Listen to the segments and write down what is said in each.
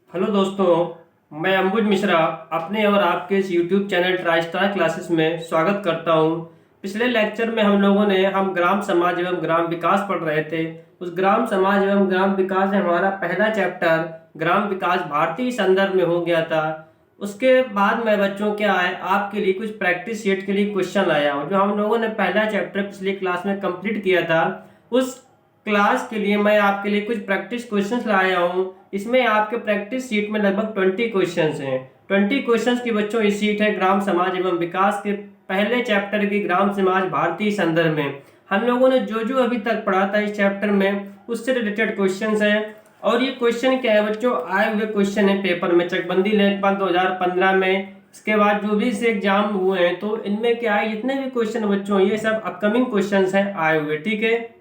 Hello दोस्तों, मैं अंबुज मिश्रा अपने और आपके इस YouTube channel try star classes में स्वागत करता हूं। पिछले लेक्चर में हम ग्राम समाज एवं ग्राम विकास पढ़ रहे थे। उस ग्राम समाज एवं ग्राम विकास में हमारा पहला चैप्टर ग्राम विकास भारतीय संदर्भ में हो गया था। उसके बाद में बच्चों क्या है, आपके लिए कुछ प्रैक्टिस सेट के लिए क्वेश्चन लाया हूँ। जो हम लोगों ने पहला चैप्टर पिछली क्लास में कंप्लीट किया था, उस क्लास के लिए मैं आपके लिए कुछ प्रैक्टिस क्वेश्चंस लाया हूँ। इसमें आपके प्रैक्टिस शीट में लगभग 20 क्वेश्चंस हैं। 20 क्वेश्चंस की बच्चों ये शीट है ग्राम समाज एवं विकास के पहले चैप्टर की ग्राम समाज भारतीय संदर्भ में। हम लोगों ने जो जो अभी तक पढ़ा था इस चैप्टर में, उससे रिलेटेड क्वेश्चंस हैं। और ये क्वेश्चन क्या है बच्चों, आए हुए क्वेश्चन है पेपर में, चकबंदी लेखपाल 2015 में। इसके बाद जो भी से एग्जाम हुए हैं, तो इनमें क्या है, जितने भी क्वेश्चन बच्चों ये सब अपकमिंग क्वेश्चंस हैं आए हुए। ठीक है,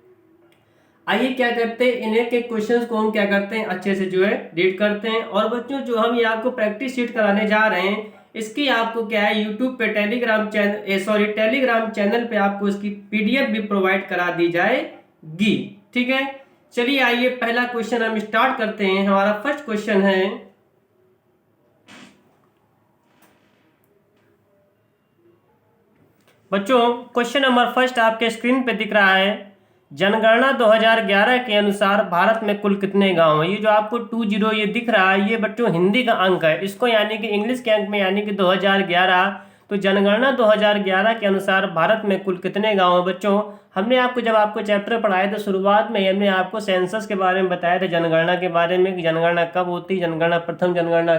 आइए क्या करते हैं, इन्हें के क्वेश्चंस को हम क्या करते हैं, अच्छे से जो है रीड करते हैं। और बच्चों जो हम ये आपको प्रैक्टिस शीट कराने जा रहे हैं, इसकी आपको क्या है यूट्यूब पे टेलीग्राम चैनल पे आपको इसकी पीडीएफ भी प्रोवाइड करा दी जाएगी। ठीक है, चलिए आइए पहला क्वेश्चन हम स्टार्ट करते हैं। हमारा फर्स्ट क्वेश्चन है, बच्चों क्वेश्चन नंबर फर्स्ट आपके स्क्रीन पे दिख रहा है। जनगणना 2011 के अनुसार भारत में कुल कितने गांव हैं। ये जो आपको 20 ये दिख रहा है, ये बच्चों हिंदी का अंक है। इसको यानी कि इंग्लिश के अंक में यानी कि 2011। तो जनगणना 2011 के अनुसार भारत में कुल कितने गांव हैं बच्चों। हमने आपको जब आपको चैप्टर पढ़ाया था शुरुआत में, हमने आपको सेंसस के बारे में बताया था, जनगणना के बारे में कि जनगणना कब होती, जनगणना प्रथम जनगणना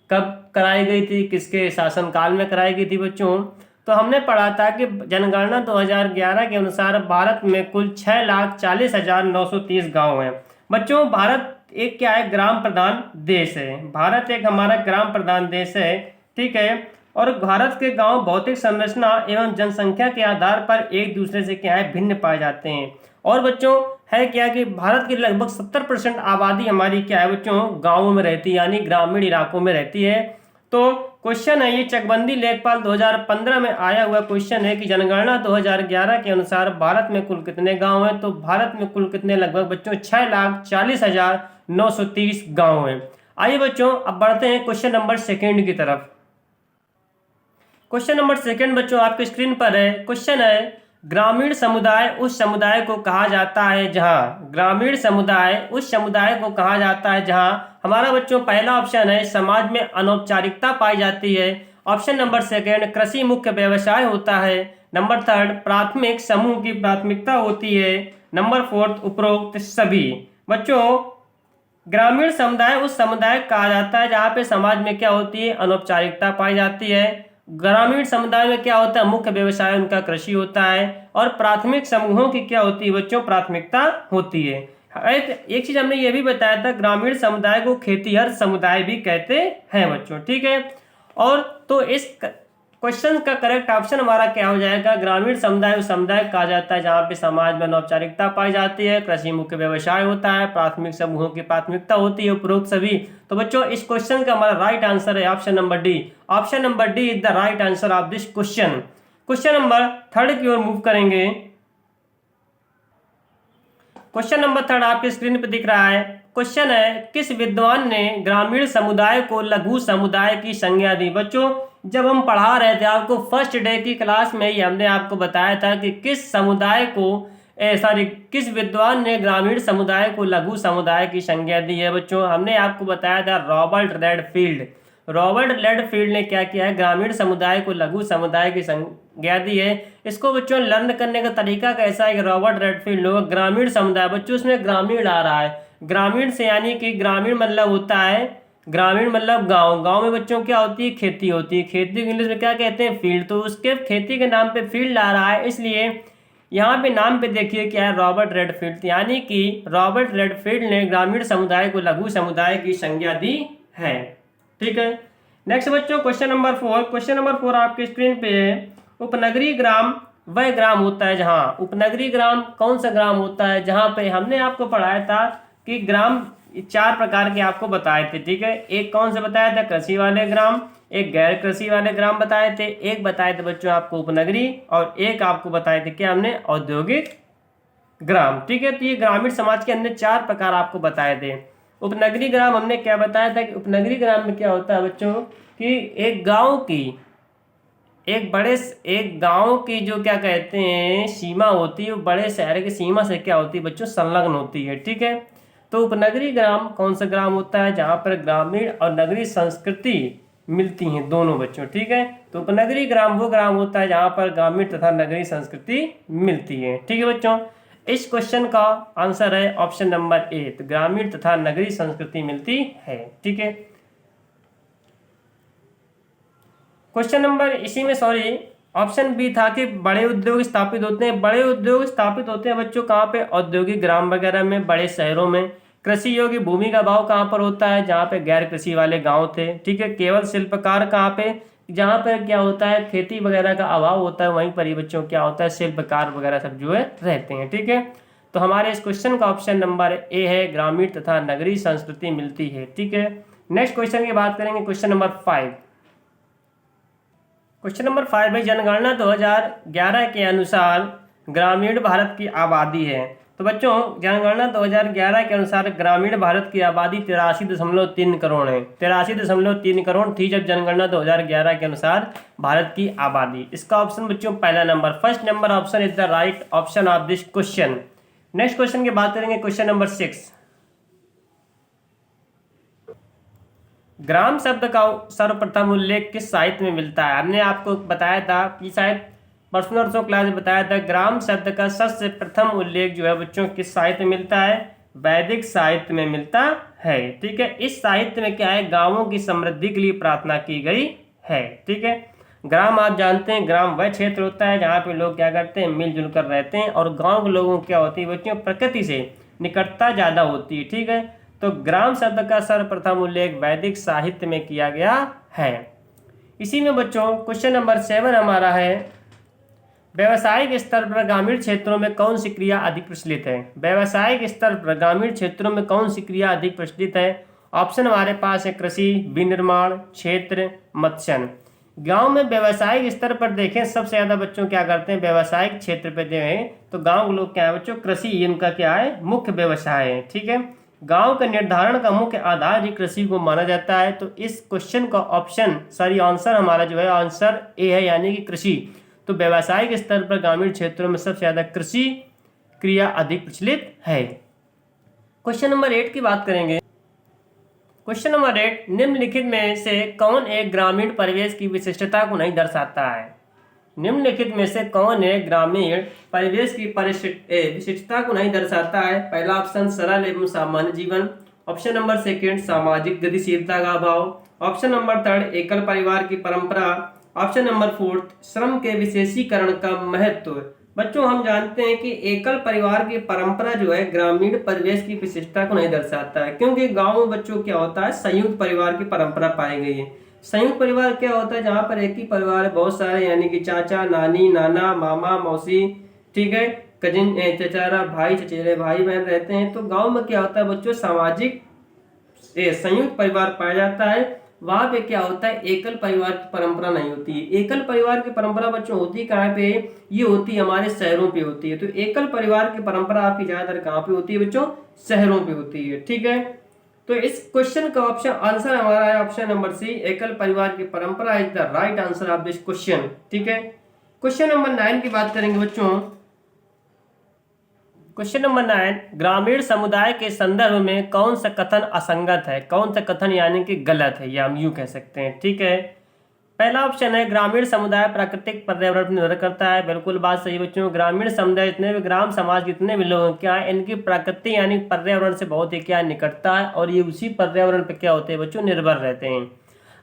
कब कराई गई थी, किसके शासनकाल में कराई गई थी बच्चों। तो हमने पढ़ा था कि जनगणना 2011 के अनुसार भारत में कुल 6,40,930 गांव हैं। बच्चों भारत एक क्या है, ग्राम प्रधान देश है। भारत एक हमारा ग्राम प्रधान देश है। ठीक है, और भारत के गांव भौतिक संरचना एवं जनसंख्या के आधार पर एक दूसरे से क्या है, भिन्न पाए जाते हैं। और बच्चों है क्या कि भारत की लगभग 70% आबादी हमारी क्या है बच्चों, गांवों में रहती है, यानी ग्रामीण इलाकों में रहती है। तो क्वेश्चन है, ये चकबंदी लेखपाल 2015 में आया हुआ क्वेश्चन है कि जनगणना 2011 के अनुसार भारत में कुल कितने गांव हैं। तो भारत में कुल कितने, लगभग बच्चों 6,40,930 गांव हैं। आइए बच्चों अब बढ़ते हैं क्वेश्चन नंबर सेकेंड की तरफ। क्वेश्चन नंबर सेकेंड बच्चों आपके स्क्रीन पर है। क्वेश्चन है, ग्रामीण समुदाय उस समुदाय को कहा जाता है जहां, ग्रामीण समुदाय उस समुदाय को कहा जाता है जहां, हमारा बच्चों पहला ऑप्शन है समाज में अनौपचारिकता पाई जाती है। ऑप्शन नंबर सेकेंड कृषि मुख्य व्यवसाय होता है। नंबर थर्ड प्राथमिक समूह की प्राथमिकता होती है। नंबर फोर्थ उपरोक्त सभी। बच्चों ग्रामीण समुदाय उस समुदाय को कहा जाता है जहाँ पे समाज में क्या होती है, अनौपचारिकता पाई जाती है। ग्रामीण समुदाय में क्या होता है, मुख्य व्यवसाय उनका कृषि होता है। और प्राथमिक समूहों की क्या होती है बच्चों, प्राथमिकता होती है। एक चीज हमने ये भी बताया था, ग्रामीण समुदाय को खेतीहर समुदाय भी कहते हैं बच्चों। ठीक है, और तो इस क्वेश्चन का करेक्ट ऑप्शन हमारा क्या हो जाएगा, ग्रामीण समुदाय उस समुदाय कहा जाता है जहाँ पे समाज में अनौपचारिकता पाई जाती है, कृषि मुख्य व्यवसाय होता है, प्राथमिक समूहों की प्राथमिकता होती है, उपरोक्त सभी। तो बच्चों इस क्वेश्चन का हमारा राइट आंसर है option number D. Option number D is the right answer of this question. Question number third की ओर मूव करेंगे। क्वेश्चन नंबर थर्ड आपके स्क्रीन पे दिख रहा है। क्वेश्चन है, किस विद्वान ने ग्रामीण समुदाय को लघु समुदाय की संज्ञा दी। बच्चों जब हम पढ़ा रहे थे आपको फर्स्ट डे की क्लास में ही हमने आपको बताया था कि किस समुदाय को किस विद्वान ने ग्रामीण समुदाय को लघु समुदाय की संज्ञा दी है। बच्चों हमने आपको बताया था रॉबर्ट रेडफील्ड। रॉबर्ट रेडफील्ड ने क्या किया है, ग्रामीण समुदाय को लघु समुदाय की संज्ञा दी है। इसको बच्चों लर्न करने का तरीका कैसा है कि रॉबर्ट रेडफील्ड लोग ग्रामीण समुदाय, बच्चों इसमें ग्रामीण आ रहा है, ग्रामीण से यानी कि ग्रामीण मतलब होता है, ग्रामीण मतलब गांव, गांव में बच्चों क्या होती है, खेती होती है, खेती को इंग्लिश में क्या कहते हैं, फील्ड। तो उसके खेती के नाम पे फील्ड आ रहा है, इसलिए यहाँ पे नाम पे देखिए क्या है, रॉबर्ट रेडफील्ड, यानी कि रॉबर्ट रेडफील्ड ने ग्रामीण समुदाय को लघु समुदाय की संज्ञा दी है। ठीक है, नेक्स्ट बच्चों question number four. Question number four आपके स्क्रीन पे है, उपनगरीय ग्राम वह ग्राम होता है जहां, उपनगरीय ग्राम कौन सा ग्राम होता है जहां पे हमने आपको पढ़ाया था कि ग्राम चार प्रकार के आपको बताए थे। ठीक है, एक कौन से बताया था, कृषि वाले ग्राम, एक गैर कृषि वाले ग्राम बताए थे, एक बताए थे बच्चों आपको उपनगरी, और एक आपको बताए थे क्या हमने, औद्योगिक ग्राम। ठीक है, तो ये ग्रामीण समाज के अन्य चार प्रकार आपको बताए थे। उपनगरीय ग्राम हमने क्या बताया था कि उपनगरीय ग्राम में क्या होता है बच्चों कि एक गांव की एक गांव की जो क्या कहते हैं सीमा होती है वो बड़े शहर की सीमा से क्या होती है बच्चों संलग्न होती है। ठीक है, तो उपनगरीय ग्राम कौन सा ग्राम होता है जहां पर ग्रामीण और नगरीय संस्कृति मिलती हैं दोनों बच्चों। ठीक है, तो उपनगरीय ग्राम वो ग्राम होता है जहां पर ग्रामीण तथा नगरीय संस्कृति मिलती है। ठीक है बच्चों, इस क्वेश्चन का आंसर है ऑप्शन नंबर ए, तो ग्रामीण तथा नगरीय संस्कृति मिलती है। ठीक है, क्वेश्चन नंबर इसी में ऑप्शन बी था कि बड़े उद्योग स्थापित होते हैं। बड़े उद्योग स्थापित होते हैं बच्चों कहाँ पे, औद्योगिक ग्राम वगैरह में, बड़े शहरों में। कृषि योग्य भूमि का अभाव कहाँ पर होता है, जहाँ पे गैर कृषि वाले गांव थे। ठीक है, केवल शिल्पकार कहाँ पे, जहाँ पर क्या होता है खेती वगैरह का अभाव होता है, वहीं पर ही बच्चों क्या होता है शिल्पकार वगैरह सब जो है रहते हैं। ठीक है, तो हमारे इस क्वेश्चन का ऑप्शन नंबर ए है, ग्रामीण तथा नगरीय संस्कृति मिलती है। ठीक है, नेक्स्ट क्वेश्चन की बात करेंगे, क्वेश्चन नंबर 5। क्वेश्चन नंबर 5 है, जनगणना 2011 के अनुसार ग्रामीण भारत की आबादी है। तो बच्चों जनगणना 2011 के अनुसार ग्रामीण भारत की आबादी 83.3 करोड़ है। 83.3 करोड़ थी जब जनगणना 2011 के अनुसार भारत की आबादी। इसका ऑप्शन बच्चों पहला number, first number option is the right option of this question. Next question की बात करेंगे, क्वेश्चन नंबर 6। ग्राम शब्द का सर्वप्रथम उल्लेख किस साहित्य में मिलता है। हमने आपको बताया था कि शायद परसों क्लास में बताया था, ग्राम शब्द का सबसे प्रथम उल्लेख जो है बच्चों किस साहित्य में मिलता है, वैदिक साहित्य में मिलता है। ठीक है, इस साहित्य में क्या है, गांवों की समृद्धि के लिए प्रार्थना की गई है। ठीक है, ग्राम आप जानते हैं, ग्राम वह क्षेत्र होता है जहाँ पे लोग क्या करते हैं मिलजुल कर रहते हैं, और गाँव के लोगों क्या होती है बच्चों प्रकृति से निकटता ज़्यादा होती है। ठीक है, तो ग्राम शब्द का सर्वप्रथम उल्लेख वैदिक साहित्य में किया गया है। इसी में बच्चों क्वेश्चन नंबर 7 हमारा है, व्यवसायिक स्तर पर ग्रामीण क्षेत्रों में कौन सी क्रिया अधिक प्रचलित है। व्यवसायिक स्तर पर ग्रामीण क्षेत्रों में कौन सी क्रिया अधिक प्रचलित है। ऑप्शन हमारे पास है कृषि, विनिर्माण क्षेत्र, मत्स्य। गांव में व्यवसायिक स्तर पर देखें सबसे ज्यादा बच्चों क्या करते हैं, व्यवसायिक क्षेत्र पे जो है तो गांव के लोग क्या है बच्चों कृषि इनका क्या है मुख्य व्यवसाय है। ठीक है, गांव के निर्धारण का मुख्य आधार ही कृषि को माना जाता है। तो इस क्वेश्चन का आंसर हमारा जो है आंसर ए है, यानी कि कृषि। तो व्यवसायिक स्तर पर ग्रामीण क्षेत्रों में सबसे ज्यादा कृषि क्रिया अधिक प्रचलित है। क्वेश्चन नंबर 8 की बात करेंगे। क्वेश्चन नंबर 8, निम्नलिखित में से कौन एक ग्रामीण परिवेश की विशिष्टता को नहीं दर्शाता है। निम्नलिखित में से कौन है ग्रामीण परिवेश की विशिष्टता को नहीं दर्शाता है। पहला ऑप्शन सरल एवं सामान्य जीवन, ऑप्शन नंबर 2 सामाजिक गतिशीलता का अभाव, ऑप्शन नंबर 3 एकल परिवार की परंपरा, ऑप्शन नंबर 4 श्रम के विशेषीकरण का महत्व। बच्चों हम जानते हैं कि एकल परिवार की परंपरा जो है ग्रामीण परिवेश की विशिष्टता को नहीं दर्शाता है, क्योंकि गाँव में बच्चों क्या होता है संयुक्त परिवार की परंपरा पाई गई है। संयुक्त परिवार क्या होता है, जहां पर एक ही परिवार है बहुत सारे, यानी कि चाचा नानी नाना मामा मौसी, ठीक है, कजिन चचेरा भाई चचेरे भाई बहन रहते हैं। तो गांव में क्या होता है बच्चों सामाजिक संयुक्त परिवार पाया जाता है। वहां पे क्या होता है एकल परिवार की परंपरा नहीं होती है। एकल परिवार की परंपरा बच्चों होती कहाँ पे, ये होती है हमारे शहरों पे होती है। तो एकल परिवार की परंपरा आपकी ज्यादातर कहाँ पे होती है बच्चों, शहरों पे होती है। ठीक है, तो इस क्वेश्चन का आंसर हमारा है ऑप्शन नंबर सी, एकल परिवार की परंपरा is the right answer of this question. ठीक है, क्वेश्चन नंबर 9 की बात करेंगे बच्चों। क्वेश्चन नंबर 9, ग्रामीण समुदाय के संदर्भ में कौन सा कथन असंगत है। कौन सा कथन यानी कि गलत है, या हम यूं कह सकते हैं। ठीक है, पहला ऑप्शन है ग्रामीण समुदाय प्राकृतिक पर्यावरण पर निर्भर करता है। बिल्कुल बात सही बच्चों, ग्रामीण समुदाय जितने भी ग्राम समाज जितने भी लोग क्या है इनकी प्रकृति यानी पर्यावरण से बहुत ही क्या निकटता है, और ये उसी पर्यावरण पर क्या होते हैं बच्चों निर्भर रहते हैं।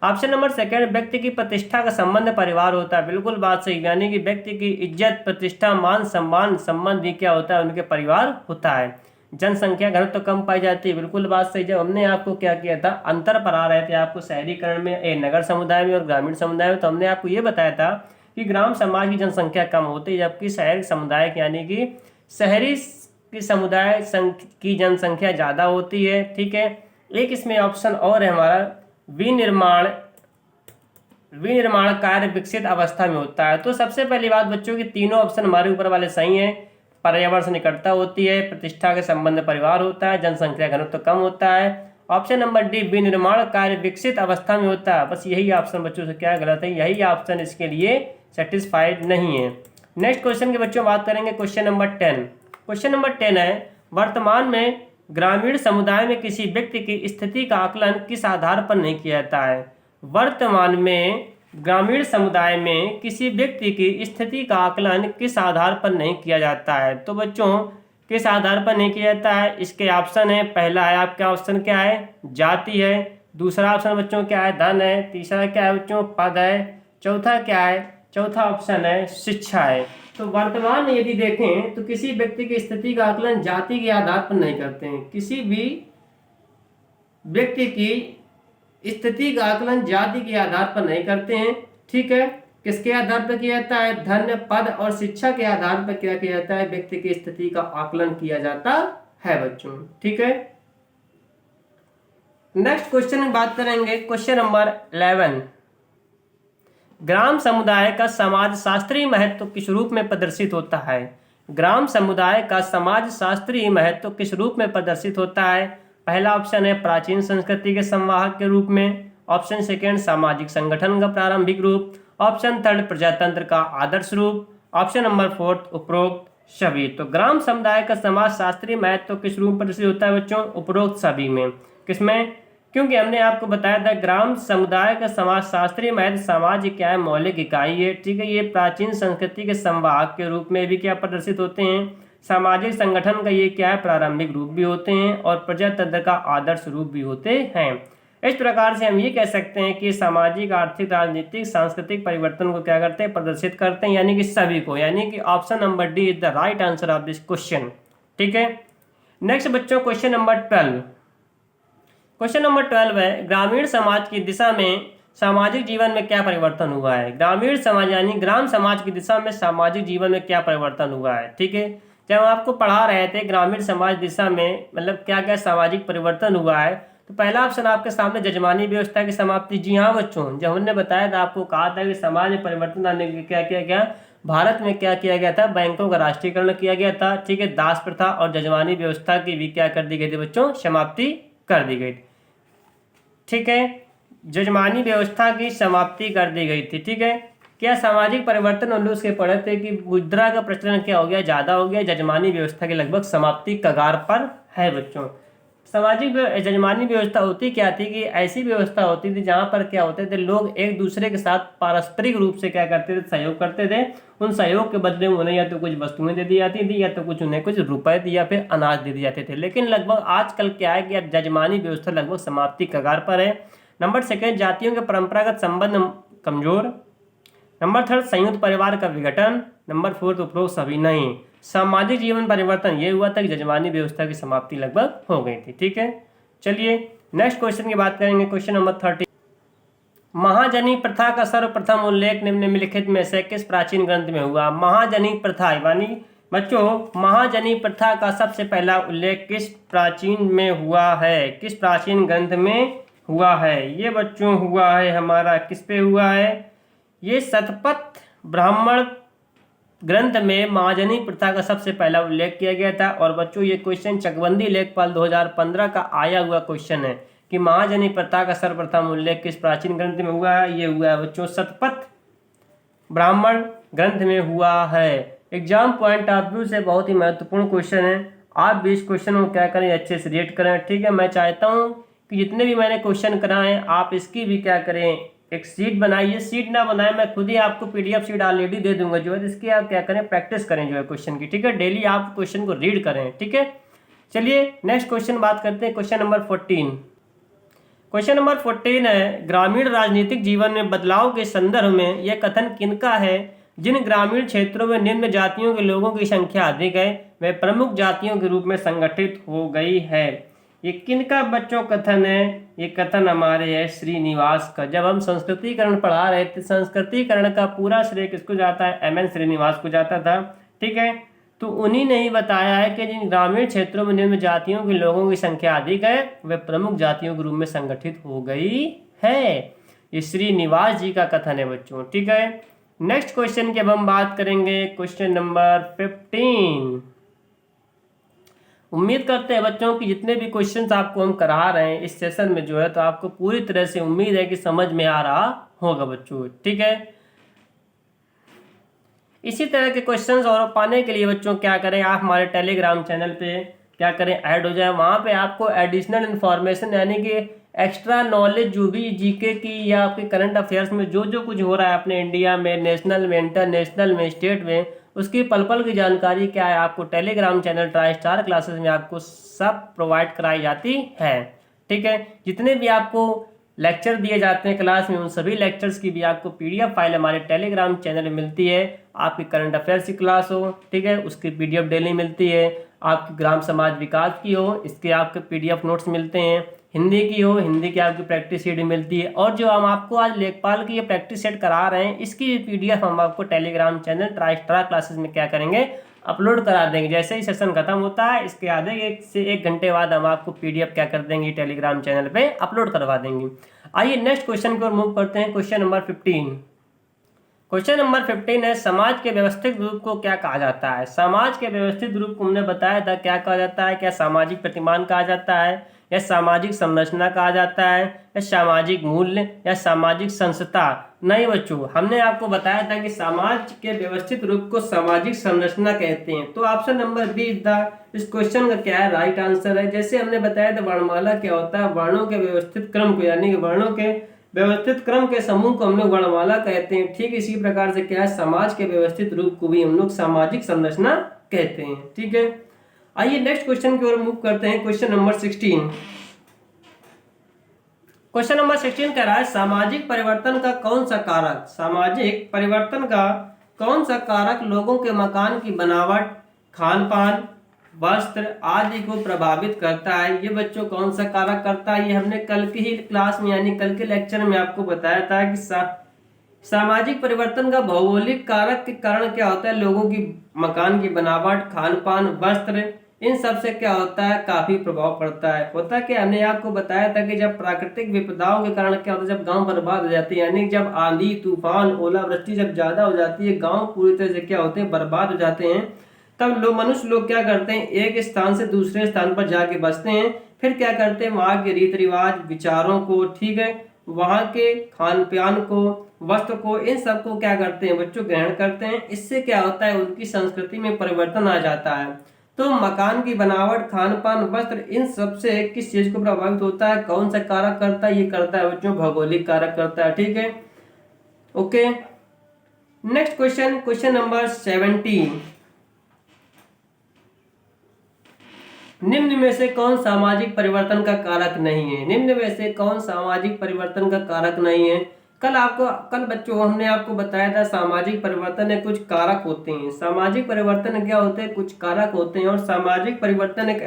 ऑप्शन नंबर 2, व्यक्ति की प्रतिष्ठा का संबंध परिवार होता है। बिल्कुल बात सही, यानी कि व्यक्ति की इज्जत प्रतिष्ठा मान सम्मान संबंध क्या होता है उनके परिवार होता है। जनसंख्या घनत्व तो कम पाई जाती है। बिल्कुल बात सही, जब हमने आपको क्या किया था अंतर पढ़ा रहे थे आपको शहरीकरण में नगर समुदाय में और ग्रामीण समुदाय में, तो हमने आपको ये बताया था कि ग्राम समाज की जनसंख्या कम होती है, जबकि शहरी समुदाय यानी कि शहरी की समुदाय की जनसंख्या ज़्यादा होती है। ठीक है, एक इसमें ऑप्शन और है हमारा, विनिर्माण कार्य विकसित अवस्था में होता है। तो सबसे पहली बात बच्चों की तीनों ऑप्शन हमारे ऊपर वाले सही हैं। पर्यावरण से निकटता होती है, प्रतिष्ठा के संबंध परिवार होता है, जनसंख्या घनत्व कम होता है। ऑप्शन नंबर डी विनिर्माण कार्य विकसित अवस्था में होता है। बस यही ऑप्शन बच्चों से क्या गलत है, यही ऑप्शन इसके लिए सेटिस्फाइड नहीं है। नेक्स्ट क्वेश्चन के बच्चों बात करेंगे क्वेश्चन नंबर 10। क्वेश्चन नंबर 10 है, वर्तमान में ग्रामीण समुदाय में किसी व्यक्ति की स्थिति का आकलन किस आधार पर नहीं किया जाता है। वर्तमान में ग्रामीण समुदाय में किसी व्यक्ति की स्थिति का आकलन किस आधार पर नहीं किया जाता है। तो बच्चों किस आधार पर नहीं किया जाता है, इसके ऑप्शन है, पहला है आपका ऑप्शन क्या है, जाति है, दूसरा ऑप्शन बच्चों क्या है, धन है, तीसरा क्या है बच्चों, पद है, चौथा क्या है, चौथा ऑप्शन है शिक्षा है। तो वर्तमान में यदि देखें तो किसी व्यक्ति की स्थिति का आकलन जाति के आधार पर नहीं करते हैं, किसी भी व्यक्ति की स्थिति का आकलन जाति के आधार पर नहीं करते हैं। ठीक है, किसके आधार पर किया जाता है, धन, पद और शिक्षा के आधार पर क्या किया जाता है, व्यक्ति की स्थिति का आकलन किया जाता है बच्चों। ठीक है, नेक्स्ट क्वेश्चन में बात करेंगे क्वेश्चन नंबर 11। ग्राम समुदाय का समाज शास्त्रीय महत्व किस रूप में प्रदर्शित होता है। ग्राम समुदाय का समाज शास्त्रीय महत्व किस रूप में प्रदर्शित होता है। पहला ऑप्शन है प्राचीन संस्कृति के संवाहक के रूप में, ऑप्शन सेकेंड सामाजिक संगठन का प्रारंभिक रूप, ऑप्शन थर्ड प्रजातंत्र का आदर्श रूप, ऑप्शन नंबर फोर्थ उपरोक्त सभी। तो ग्राम समुदाय का समाज शास्त्रीय महत्व किस रूप में प्रदर्शित होता है बच्चों, उपरोक्त सभी में। किसमें, क्योंकि हमने आपको बताया था ग्राम समुदाय का समाज शास्त्रीय महत्व समाज क्या है, मौलिक इकाई है। ठीक है, ये प्राचीन संस्कृति के संवाहक के रूप में भी क्या प्रदर्शित होते हैं, सामाजिक संगठन का ये क्या है प्रारंभिक रूप भी होते हैं, और प्रजातंत्र का आदर्श रूप भी होते हैं। इस प्रकार से हम ये कह सकते हैं कि सामाजिक, आर्थिक, राजनीतिक, सांस्कृतिक परिवर्तन को क्या करते हैं, प्रदर्शित करते हैं, यानी कि सभी को, यानी कि option number D is the right answer of this question. ठीक है, नेक्स्ट बच्चों क्वेश्चन नंबर 12। क्वेश्चन नंबर 12 है, ग्रामीण समाज की दिशा में सामाजिक जीवन में क्या परिवर्तन हुआ है। ग्रामीण समाज यानी ग्राम समाज की दिशा में सामाजिक जीवन में क्या परिवर्तन हुआ है। ठीक है, जब हम आपको पढ़ा रहे थे ग्रामीण समाज दिशा में मतलब क्या क्या सामाजिक परिवर्तन हुआ है, तो पहला ऑप्शन आपके सामने जजमानी व्यवस्था की समाप्ति। जी हाँ बच्चों, जब हमने बताया था आपको कहा था कि समाज में परिवर्तन आने के क्या किया गया, भारत में क्या किया गया था, बैंकों का राष्ट्रीयकरण किया गया था। ठीक है, दास प्रथा और जजमानी व्यवस्था की भी क्या कर दी गई थी बच्चों, समाप्ति कर दी गई थी। ठीक है, जजमानी व्यवस्था की समाप्ति कर दी गई थी। ठीक है, क्या सामाजिक परिवर्तन हम लोग उसके पढ़े थे कि मुद्रा का प्रचलन क्या हो गया, ज़्यादा हो गया, जजमानी व्यवस्था की लगभग समाप्ति कगार पर है बच्चों। सामाजिक जजमानी व्यवस्था होती क्या थी कि ऐसी व्यवस्था होती थी जहाँ पर क्या होते थे, लोग एक दूसरे के साथ पारस्परिक रूप से क्या करते थे, सहयोग करते थे। उन सहयोग के बदले में उन्हें या तो कुछ वस्तुएं दे दी जाती थी, या तो उन्हें कुछ रुपए या फिर अनाज दे दिए जाते थे। लेकिन लगभग आजकल क्या है कि जजमानी व्यवस्था लगभग समाप्ति कगार पर है। नंबर सेकेंड, जातियों के परंपरागत संबंध कमजोर। नंबर थर्ड, संयुक्त परिवार का विघटन। नंबर फोर्थ, उपरोक्त सभी नहीं। सामाजिक जीवन परिवर्तन ये हुआ था कि जजमानी व्यवस्था की समाप्ति लगभग हो गई थी। ठीक है, चलिए नेक्स्ट क्वेश्चन की बात करेंगे क्वेश्चन नंबर 30। महाजनी प्रथा का सर्वप्रथम उल्लेख निम्नलिखित में से किस प्राचीन ग्रंथ में हुआ। महाजनी प्रथा यानी बच्चों महाजनी प्रथा का सबसे पहला उल्लेख किस प्राचीन में हुआ है, किस प्राचीन ग्रंथ में हुआ है। ये बच्चों हुआ है हमारा किस पे हुआ है, ये शतपथ ब्राह्मण ग्रंथ में महाजनी प्रथा का सबसे पहला उल्लेख किया गया था। और बच्चों ये क्वेश्चन चकबंदी लेखपाल 2015 का आया हुआ क्वेश्चन है कि महाजनी प्रथा का सर्वप्रथम उल्लेख किस प्राचीन ग्रंथ में हुआ है। ये हुआ है बच्चों शतपथ ब्राह्मण ग्रंथ में हुआ है। एग्जाम पॉइंट ऑफ व्यू से बहुत ही महत्वपूर्ण क्वेश्चन है। आप भी इस क्वेश्चन को क्या करें, अच्छे से रीड करें। ठीक है, मैं चाहता हूँ कि जितने भी मैंने क्वेश्चन कराए आप इसकी भी क्या करें, एक सीट बनाइए। सीट ना बनाए मैं खुद ही आपको पीडीएफ सीट ऑलरेडी दे दूंगा जो है, इसकी आप क्या करें, प्रैक्टिस करें जो है क्वेश्चन की। ठीक है, डेली आप क्वेश्चन को रीड करें। ठीक है, चलिए नेक्स्ट क्वेश्चन बात करते हैं, क्वेश्चन नंबर 14। क्वेश्चन नंबर 14 है, ग्रामीण राजनीतिक जीवन में बदलाव के संदर्भ में यह कथन किनका है। जिन ग्रामीण क्षेत्रों में निम्न जातियों के लोगों की संख्या अधिक है वे प्रमुख जातियों के रूप में संगठित हो गई है। ये किनका बच्चों कथन है, ये कथन हमारे है श्रीनिवास का। जब हम संस्कृतिकरण पढ़ा रहे थे, संस्कृतिकरण का पूरा श्रेय किसको जाता है, एम एन श्रीनिवास को जाता था। ठीक है, तो उन्हीं ने ही बताया है कि जिन ग्रामीण क्षेत्रों में निम्न जातियों के लोगों की संख्या अधिक है वे प्रमुख जातियों के रूप में संगठित हो गई है। ये श्रीनिवास जी का कथन है बच्चों। ठीक है, नेक्स्ट क्वेश्चन की अब हम बात करेंगे, क्वेश्चन नंबर 15। उम्मीद करते हैं बच्चों कि जितने भी क्वेश्चंस आपको हम करा रहे हैं इस सेशन में जो है, तो आपको पूरी तरह से उम्मीद है कि समझ में आ रहा होगा बच्चों। ठीक है, इसी तरह के क्वेश्चंस और पाने के लिए बच्चों क्या करें, आप हमारे टेलीग्राम चैनल पे क्या करें, ऐड हो जाए। वहाँ पे आपको एडिशनल इन्फॉर्मेशन यानी कि एक्स्ट्रा नॉलेज जो भी जीके की या आपके करंट अफेयर्स में जो जो कुछ हो रहा है अपने इंडिया में, नेशनल में, इंटरनेशनल में, स्टेट में, उसकी पल पल की जानकारी क्या है आपको Telegram channel try star classes में आपको सब प्रोवाइड कराई जाती है। ठीक है, जितने भी आपको लेक्चर दिए जाते हैं क्लास में, उन सभी लेक्चर्स की भी आपको पीडीएफ फाइल हमारे टेलीग्राम चैनल में मिलती है। आपकी करंट अफेयर्स की क्लास हो, ठीक है, उसकी पीडीएफ डेली मिलती है। आपकी ग्राम समाज विकास की हो, इसके आपके पीडीएफ नोट्स मिलते हैं। हिंदी की हो, हिंदी की आपकी प्रैक्टिस शीट मिलती है। और जो हम आपको आज लेखपाल की ये प्रैक्टिस सेट करा रहे हैं, इसकी पीडीएफ हम आपको Telegram channel try star classes में क्या करेंगे, अपलोड करा देंगे। जैसे ही सेशन खत्म होता है, इसके आधे 1 से 1 घंटे बाद हम आपको पीडीएफ क्या कर देंगे, टेलीग्राम चैनल पे अपलोड करवा देंगे। आइए नेक्स्ट क्वेश्चन की ओर मूव करते हैं। Question number 15। क्वेश्चन नंबर 15 है, समाज के व्यवस्थित रूप को क्या कहा जाता है। समाज के व्यवस्थित रूप को हमने बताया था क्या कहा जाता है, क्या सामाजिक प्रतिमान कहा जाता है, या सामाजिक संरचना कहा जाता है, या सामाजिक मूल्य, या सामाजिक संस्था। नहीं बच्चों, हमने आपको बताया था कि समाज के व्यवस्थित रूप को सामाजिक संरचना कहते हैं। तो ऑप्शन नंबर बी इस क्वेश्चन का क्या है, राइट आंसर है। जैसे हमने बताया था वर्णमाला क्या होता है, वर्णों के व्यवस्थित क्रम को, यानी कि वर्णों के व्यवस्थित क्रम के समूह को हम लोग वर्णमाला कहते हैं। ठीक इसी प्रकार से क्या है, समाज के व्यवस्थित रूप को भी हम लोग सामाजिक संरचना कहते हैं। ठीक है, आइए नेक्स्ट क्वेश्चन की ओर मूव करते हैं। Question number 16। क्वेश्चन नंबर 16 कह रहा है, सामाजिक परिवर्तन का कौन सा कारक, सामाजिक परिवर्तन का कौन सा कारक लोगों के मकान की बनावट, खान पान, वस्त्र आदि को प्रभावित करता है। ये बच्चों कौन सा कारक करता है, ये हमने कल की ही क्लास में यानी कल के लेक्चर में आपको बताया था कि सामाजिक परिवर्तन का भौगोलिक कारक के कारण क्या होता है, लोगों की मकान की बनावट, खान पान, वस्त्र, इन सब से क्या होता है, काफी प्रभाव पड़ता है। होता कि हमने आपको बताया था कि जब प्राकृतिक विपदाओं के कारण क्या होता है, जब गांव बर्बाद हो जाते हैं, यानी जब आंधी तूफान ओलावृष्टि जब ज्यादा हो जाती है, गांव पूरी तरह से क्या होते हैं, बर्बाद हो जाते हैं, तब मनुष्य लोग क्या करते हैं, एक स्थान से दूसरे स्थान पर जाके बसते हैं। फिर क्या करते हैं, वहां के रीति रिवाज, विचारों को, ठीक है, वहां के खान पान को, वस्त्र को, इन सब को क्या करते हैं बच्चों, ग्रहण करते हैं। इससे क्या होता है, उनकी संस्कृति में परिवर्तन आ जाता है। तो मकान की बनावट, खान पान, वस्त्र, इन सब से किस चीज को प्रभावित होता है, कौन सा कारक करता है, ये करता है बच्चों भौगोलिक कारक करता है। ठीक है, okay. Next question, question number 17। निम्न में से कौन सामाजिक परिवर्तन का कारक नहीं है, निम्न में से कौन सामाजिक परिवर्तन का कारक नहीं है। कल बच्चों हमने आपको बताया था सामाजिक परिवर्तन है कुछ कारक होते हैं। सामाजिक परिवर्तन क्या होते हैं, कुछ कारक होते हैं। और सामाजिक परिवर्तन एक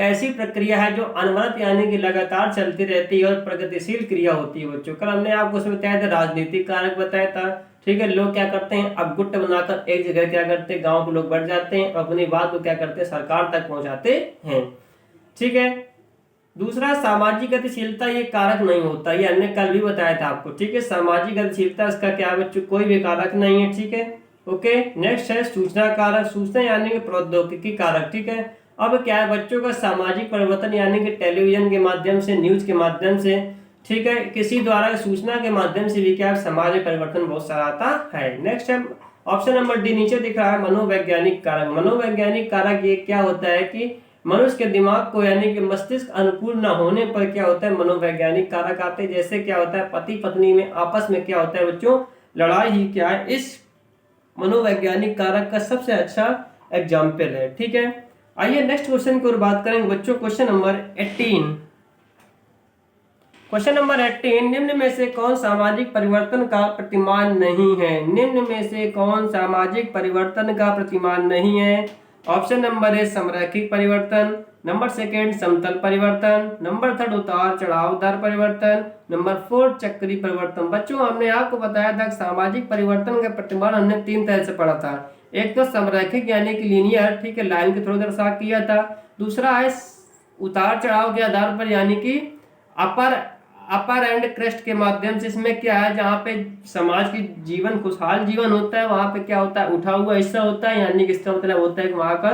ऐसी प्रक्रिया है जो अनवरत यानी कि लगातार चलती रहती है और प्रगतिशील क्रिया होती है बच्चों। कल हमने आपको उसमें बताया था राजनीतिक कारक बताया था। ठीक है, लोग क्या करते हैं, अब गुट बनाकर एक जगह क्या करते हैं, गांव के लोग बढ़ जाते हैं और अपनी बात को क्या करते हैं, सरकार तक पहुंचाते हैं। ठीक है, दूसरा सामाजिक गतिशीलता ये कारक नहीं होता, ये हमने कल भी बताया था आपको। ठीक है, सामाजिक गतिशीलता इसका क्या बच्चों, कोई भी कारक नहीं है। ठीक है, ओके। नेक्स्ट है सूचना कारक, सूचना यानी कि प्रौद्योगिकी कारक। ठीक है, अब क्या है बच्चों का सामाजिक परिवर्तन यानी कि टेलीविजन के माध्यम से, न्यूज के माध्यम से, ठीक है, किसी द्वारा सूचना के माध्यम से भी क्या समाज में परिवर्तन बहुत सारा आता है। नेक्स्ट है ऑप्शन नंबर डी नीचे दिख रहा है मनोवैज्ञानिक कारक। मनोवैज्ञानिक कारक ये क्या होता है कि मनुष्य के दिमाग को यानी कि मस्तिष्क अनुकूल न होने पर क्या होता है, मनोवैज्ञानिक कारक आते हैं। जैसे क्या होता है, पति पत्नी में आपस में क्या होता है बच्चों, लड़ाई ही क्या है, इस मनोवैज्ञानिक कारक का सबसे अच्छा एग्जाम्पल है। ठीक है, आइए नेक्स्ट क्वेश्चन की ओर बात करेंगे बच्चों। Question number 18। क्वेश्चन नंबर 18, निम्न में से कौन सामाजिक परिवर्तन का प्रतिमान नहीं है। निम्न में से कौन सामाजिक परिवर्तन का प्रतिमान नहीं है। ऑप्शन नंबर ए समरैखिक परिवर्तन, नंबर सेकेंड समतल परिवर्तन, नंबर थर्ड उतार चढ़ावदार परिवर्तन, नंबर 4 चक्रीय परिवर्तन। बच्चों हमने आपको बताया था सामाजिक परिवर्तन का प्रतिमान हमने 3 तरह से पढ़ा था। एक तो समरैखिक यानी कि लीनियर, ठीक है, लाइन के थ्रू दर्शा किया था। दूसरा है उतार चढ़ाव के आधार पर यानी कि अपर एंड क्रेस्ट के माध्यम से। इसमें क्या है, जहाँ पे समाज की जीवन खुशहाल जीवन होता है वहां पे क्या होता है, उठा हुआ हिस्सा होता है, यानी कि इसका मतलब होता है कि वहां का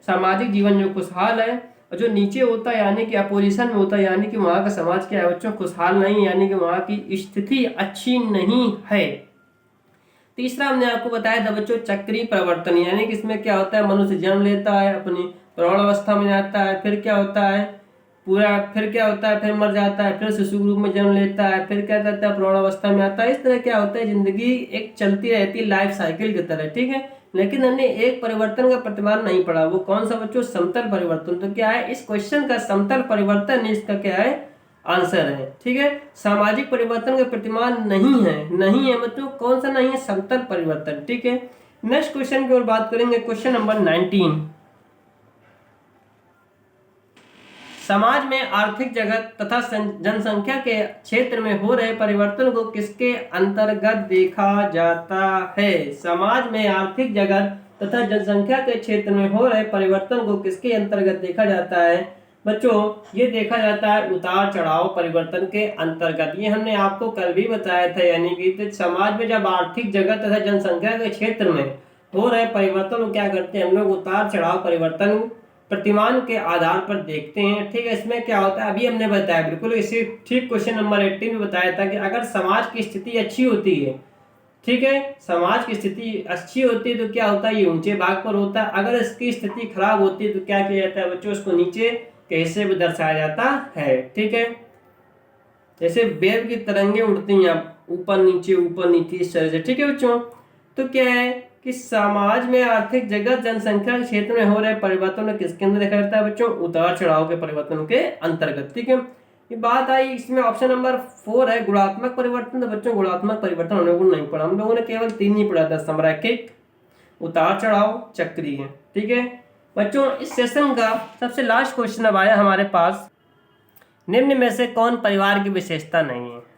सामाजिक जीवन जो खुशहाल है, और जो नीचे होता है यानी कि अपोजिशन में होता है, यानी कि वहाँ का समाज क्या है बच्चों, खुशहाल नहीं, यानी कि वहाँ की स्थिति अच्छी नहीं है। तीसरा हमने आपको बताया था बच्चों चक्रीय परिवर्तन, यानी कि इसमें क्या होता है, मनुष्य जन्म लेता है, अपनी प्रौढ़ अवस्था में आता है, फिर क्या होता है फिर मर जाता है, फिर शिशु रूप में जन्म लेता है, फिर क्या करता है, प्रौढ़ अवस्था में आता है। इस तरह क्या होता है, जिंदगी एक चलती रहती है लाइफ साइकिल की तरह, ठीक है। लेकिन हमने एक परिवर्तन का प्रतिमान नहीं पढ़ा, वो कौन सा बच्चों, समतल परिवर्तन। तो क्या है इस क्वेश्चन का, समतल परिवर्तन इसका क्या है आंसर है, ठीक है। सामाजिक परिवर्तन का प्रतिमान नहीं है बच्चों, कौन सा नहीं है, समतल परिवर्तन, ठीक है। नेक्स्ट क्वेश्चन की ओर बात करेंगे, क्वेश्चन नंबर 19। समाज में आर्थिक जगत तथा जनसंख्या के क्षेत्र में हो रहे परिवर्तन को किसके अंतर्गत देखा जाता है। समाज में आर्थिक जगत तथा जनसंख्या के क्षेत्र में हो रहे परिवर्तन को किसके अंतर्गत देखा जाता है बच्चों, ये देखा जाता है उतार चढ़ाव परिवर्तन के अंतर्गत। ये हमने आपको कल भी बताया था, यानी कि समाज में जब आर्थिक जगत तथा जनसंख्या के क्षेत्र में हो रहे परिवर्तन को क्या करते हैं हम लोग, उतार चढ़ाव परिवर्तन प्रतिमान के आधार पर देखते हैं, ठीक है। इसमें क्या होता है, अभी हमने बताया बिल्कुल इसी ठीक क्वेश्चन नंबर 18 में बताया था कि अगर समाज की स्थिति अच्छी होती है, ठीक है, समाज की स्थिति अच्छी होती है तो क्या होता है, ये ऊंचे भाग पर होता है। अगर इसकी स्थिति खराब होती है तो क्या किया जाता है बच्चों, उसको नीचे के हिस्से में दर्शाया जाता है, ठीक है। जैसे वेव की तरंगे उड़ती हैं ऊपर नीचे इस तरह से, ठीक है बच्चों। तो क्या है कि समाज में आर्थिक जगत जनसंख्या के क्षेत्र में हो रहे परिवर्तन किसके अंदर देखा जाता है बच्चों, उतार चढ़ाव के परिवर्तन के अंतर्गत, ठीक है। ये बात आई, इसमें ऑप्शन नंबर 4 है गुणात्मक परिवर्तन। तो बच्चों गुणात्मक परिवर्तन हम लोगों ने नहीं पढ़ा, हम लोगों ने केवल 3 ही पढ़ा था, समरैखिक, उतार चढ़ाव, चक्रीय, ठीक है बच्चों। इस सेशन का सबसे लास्ट क्वेश्चन अब आया हमारे पास, निम्न में से कौन परिवार की विशेषता नहीं है।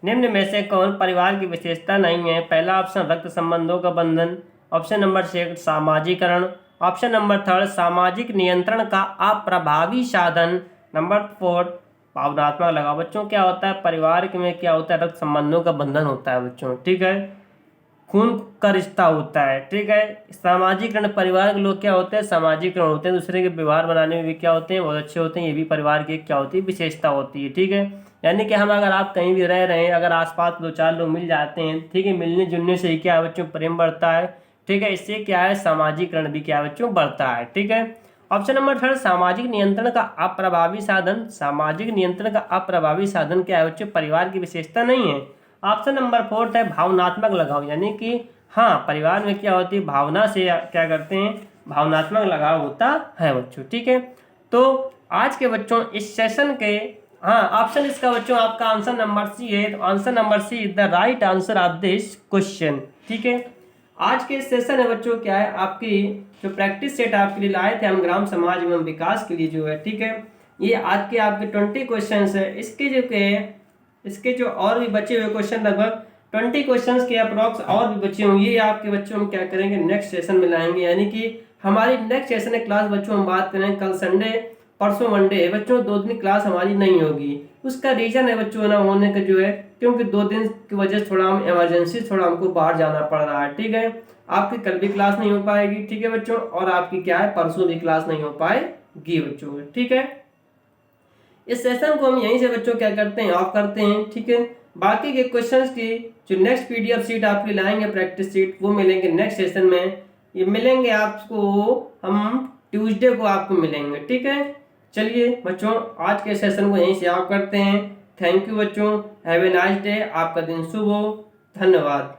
निम्न में से कौन परिवार की विशेषता नहीं है। पहला ऑप्शन रक्त संबंधों का बंधन, ऑप्शन नंबर 6 सामाजिकरण, ऑप्शन नंबर 3 सामाजिक नियंत्रण का अप्रभावी साधन, नंबर 4 भावनात्मक लगाव। बच्चों क्या होता है, परिवार में क्या होता है, रक्त संबंधों का बंधन होता है बच्चों, ठीक है, खून का रिश्ता होता है, ठीक है। सामाजिकरण, परिवार के लोग क्या होते हैं, सामाजिकरण होते हैं, दूसरे के व्यवहार बनाने में भी क्या होते हैं, बहुत अच्छे होते हैं। ये भी परिवार की क्या होती है, विशेषता होती है, ठीक है। यानी कि हम अगर आप कहीं भी रह रहे हैं, अगर आसपास 2-4 लोग मिल जाते हैं, ठीक है, मिलने जुलने से ही क्या है बच्चों, प्रेम बढ़ता है, ठीक है। इससे क्या है, सामाजिकरण भी क्या है बच्चों, बढ़ता है, ठीक है। ऑप्शन नंबर 3 सामाजिक नियंत्रण का अप्रभावी साधन, सामाजिक नियंत्रण का अप्रभावी साधन क्या है बच्चों, परिवार की विशेषता नहीं है। ऑप्शन नंबर 4 है भावनात्मक लगाव, यानी कि हाँ परिवार में क्या होती है, भावना से क्या करते हैं, भावनात्मक लगाव होता है बच्चों, ठीक है। तो आज के बच्चों इस सेशन के, हाँ ऑप्शन इसका बच्चों आपका आंसर नंबर सी है। तो answer number C is the right answer of this question, ठीक है। आज के सेशन है बच्चों क्या है, आपकी जो प्रैक्टिस सेट आपके लिए लाए थे हम ग्राम समाज एवं विकास के लिए जो है, ठीक है। ये आज के आपके 20 क्वेश्चन है। इसके जो और भी बचे हुए क्वेश्चन, लगभग 20 क्वेश्चंस के अप्रॉक्स और भी बचे होंगे, ये आपके बच्चों हम क्या करेंगे, नेक्स्ट सेशन में लाएंगे। यानी कि हमारी नेक्स्ट सेशन क्लास बच्चों हम बात करें, कल संडे परसों मंडे है बच्चों, 2 दिन क्लास हमारी नहीं होगी। उसका रीजन है बच्चों ना होने का जो है, क्योंकि 2 दिन की वजह से थोड़ा हम इमरजेंसी थोड़ा हमको बाहर जाना पड़ रहा है, ठीक है। आपकी कल भी क्लास नहीं हो पाएगी, ठीक है बच्चों, और आपकी क्या है परसों भी क्लास नहीं हो पाएगी बच्चों, ठीक है। इस सेशन को हम यहीं से बच्चों क्या करते हैं, ऑफ करते हैं, ठीक है। बाकी के क्वेश्चंस की जो नेक्स्ट पीडीएफ शीट आपके लाएंगे, प्रैक्टिस शीट, वो मिलेंगे नेक्स्ट सेशन में। ये मिलेंगे आपको, हम ट्यूसडे को आपको मिलेंगे, ठीक है। चलिए बच्चों आज के सेशन को यहीं से ऑफ करते हैं। थैंक यू बच्चों, हैव ए नाइस डे, आपका दिन शुभ हो, धन्यवाद।